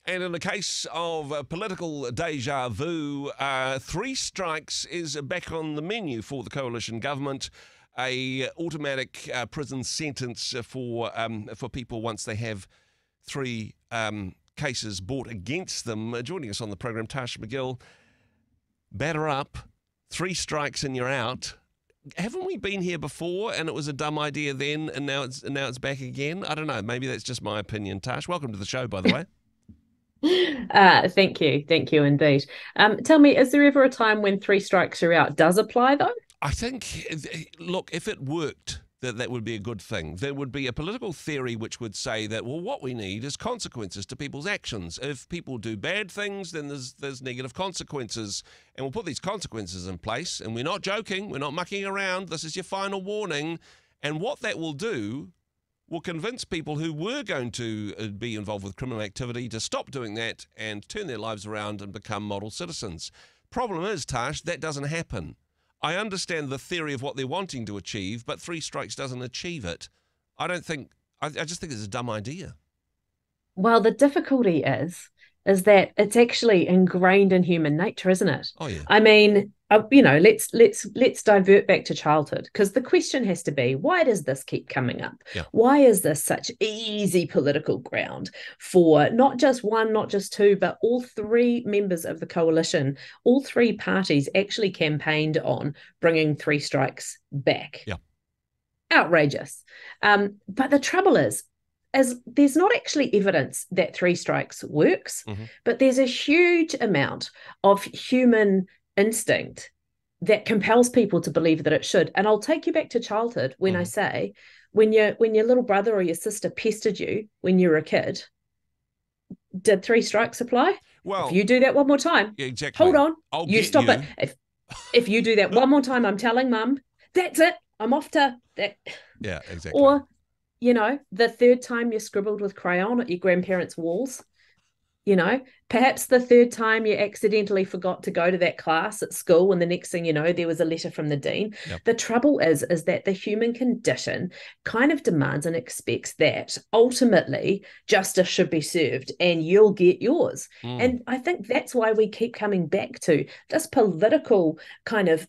And in the case of political deja vu, three strikes is back on the menu for the coalition government. A automatic prison sentence for people once they have three cases brought against them. Joining us on the program, Tasha McGill. Batter up, three strikes and you're out. Haven't we been here before and it was a dumb idea then and now it's back again? I don't know. Maybe that's just my opinion, Tash. Welcome to the show, by the way. Thank you indeed. Tell me, is there ever a time when three strikes are out does apply though? I think, look, if it worked, that would be a good thing. There would be a political theory which would say that, well, what we need is consequences to people's actions. If people do bad things, then there's negative consequences. And we'll put these consequences in place. And we're not joking. We're not mucking around. This is your final warning. And what that will do will convince people who were going to be involved with criminal activity to stop doing that and turn their lives around and become model citizens. Problem is, Tash, that doesn't happen. I understand the theory of what they're wanting to achieve, but three strikes doesn't achieve it. I just think it's a dumb idea. Well, the difficulty is that it's actually ingrained in human nature, isn't it? Oh, yeah. I mean, let's divert back to childhood, because the question has to be, why does this keep coming up? Yeah. Why is this such easy political ground for not just one, not just two, but all three members of the coalition? All three parties actually campaigned on bringing three strikes back. Yeah. Outrageous. But the trouble is there's not actually evidence that three strikes works, but there's a huge amount of human instinct that compels people to believe that it should. And I'll take you back to childhood when I say, when your little brother or your sister pestered you when you were a kid, did three strikes apply? Well, if you do that one more time, exactly. Hold on, I'll you get stop you. it. If you do that one more time, I'm telling mum, that's it. I'm off to that. Yeah, exactly. Or, the third time you scribbled with crayon at your grandparents' walls, perhaps the third time you accidentally forgot to go to that class at school and the next thing you know, there was a letter from the dean. Yep. The trouble is that the human condition kind of demands and expects that ultimately justice should be served and you'll get yours. And I think that's why we keep coming back to this political kind of,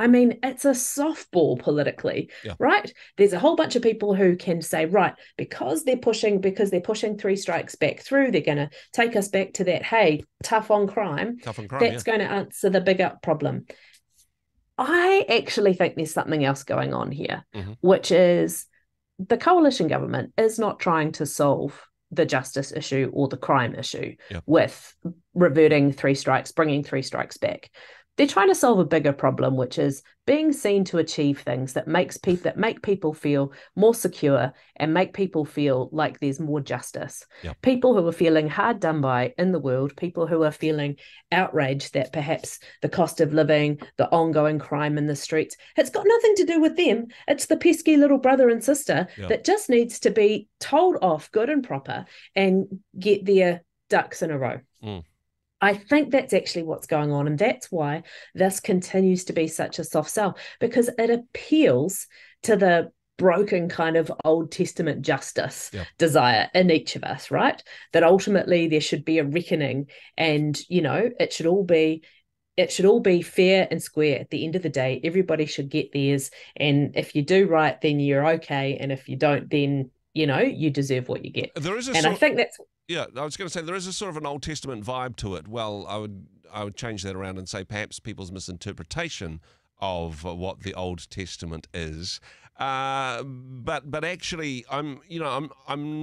it's a softball politically, Yeah. right? There's a whole bunch of people who can say, right, because they're pushing three strikes back through, they're going to take us back to that, hey, tough on crime. That's going to answer the bigger problem. I actually think there's something else going on here, which is the coalition government is not trying to solve the justice issue or the crime issue with reverting three strikes, bringing three strikes back. They're trying to solve a bigger problem, which is being seen to achieve things that make people feel more secure and make people feel like there's more justice. Yep. People who are feeling hard done by in the world, people who are feeling outraged that perhaps the cost of living, the ongoing crime in the streets, it's got nothing to do with them. It's the pesky little brother and sister that just needs to be told off good and proper and get their ducks in a row. I think that's actually what's going on. And that's why this continues to be such a soft sell, because it appeals to the broken kind of Old Testament justice desire in each of us, right? That ultimately there should be a reckoning and, it should all be fair and square. At the end of the day, everybody should get theirs. And if you do right, then you're okay. And if you don't, then, you deserve what you get. I think that's... Yeah, I was going to say there is a sort of an Old Testament vibe to it. Well, I would change that around and say perhaps people's misinterpretation of what the Old Testament is. But actually, I'm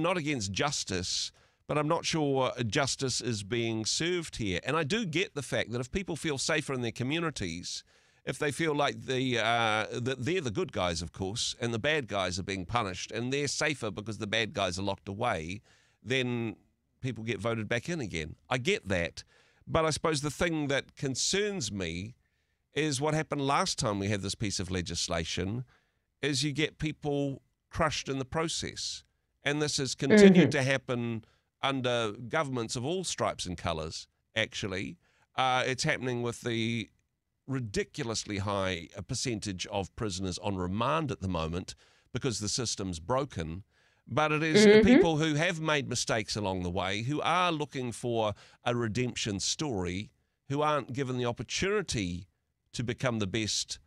not against justice, but I'm not sure justice is being served here. And I do get the fact that if people feel safer in their communities, if they feel like that they're the good guys, of course, and the bad guys are being punished, and they're safer because the bad guys are locked away, then people get voted back in again. I get that. But I suppose the thing that concerns me is what happened last time we had this piece of legislation, is you get people crushed in the process. And this has continued to happen under governments of all stripes and colours, actually. It's happening with the ridiculously high percentage of prisoners on remand at the moment because the system's broken. but it is people who have made mistakes along the way, who are looking for a redemption story, who aren't given the opportunity to become the best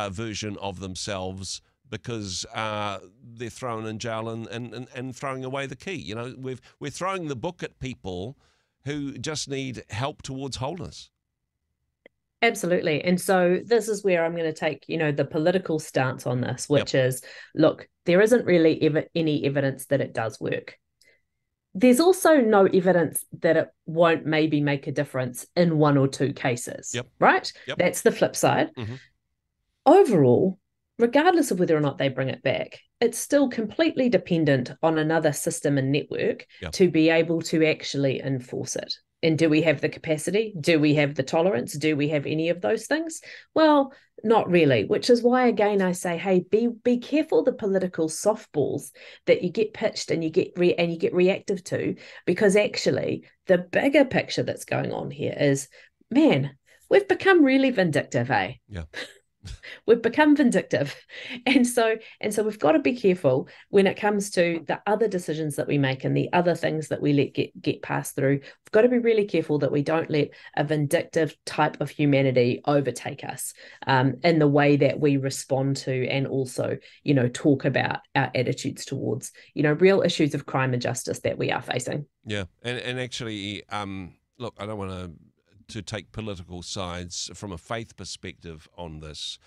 version of themselves because they're thrown in jail and throwing away the key. You know, we're throwing the book at people who just need help towards wholeness. Absolutely. And so this is where I'm going to take, the political stance on this, which is, look, there isn't really any evidence that it does work. There's also no evidence that it won't maybe make a difference in one or two cases, right? That's the flip side. Overall, regardless of whether or not they bring it back, it's still completely dependent on another system and network to be able to actually enforce it. And do we have the capacity? Do we have the tolerance? Do we have any of those things? Well, not really, which is why, again, I say, hey, be careful the political softballs that you get pitched and you get reactive to, because actually the bigger picture that's going on here is, man, we've become really vindictive, eh? Yeah. We've become vindictive. And so we've got to be careful when it comes to the other decisions that we make and the other things that we let get passed through. We've got to be really careful that we don't let a vindictive type of humanity overtake us in the way that we respond to and also, talk about our attitudes towards, real issues of crime and justice that we are facing. Yeah. And actually, look, I don't want to take political sides from a faith perspective on this,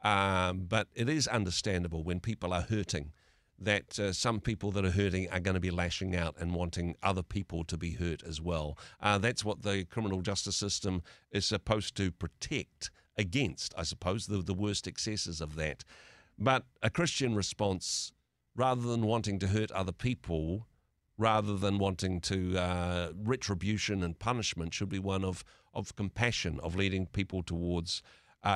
but it is understandable when people are hurting that some people that are hurting are going to be lashing out and wanting other people to be hurt as well. That's what the criminal justice system is supposed to protect against, I suppose, the worst excesses of that. But a Christian response, rather than wanting to hurt other people, rather than wanting to retribution and punishment, should be one of compassion, of leading people towards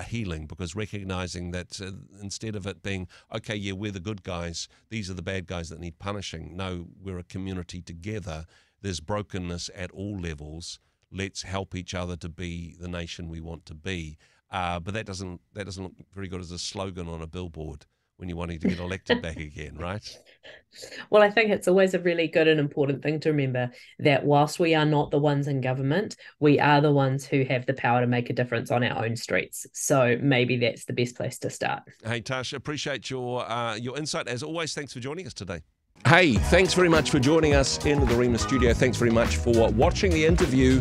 healing, because recognizing that instead of it being, okay, yeah, we're the good guys, these are the bad guys that need punishing. No, we're a community together. There's brokenness at all levels. Let's help each other to be the nation we want to be. But that doesn't look very good as a slogan on a billboard when you're wanting to get elected back again, right? Well, I think it's always a really good and important thing to remember that whilst we are not the ones in government, we are the ones who have the power to make a difference on our own streets. So maybe that's the best place to start. Hey, Tash, appreciate your insight. As always, thanks for joining us today. Hey, thanks very much for joining us in the Garema studio. Thanks very much for watching the interview.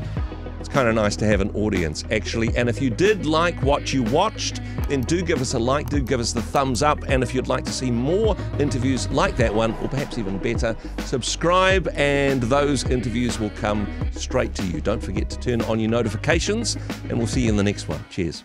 It's kind of nice to have an audience, actually. And if you did like what you watched, then do give us a like, do give us the thumbs up. And if you'd like to see more interviews like that one, or perhaps even better, subscribe and those interviews will come straight to you. Don't forget to turn on your notifications, and we'll see you in the next one. Cheers.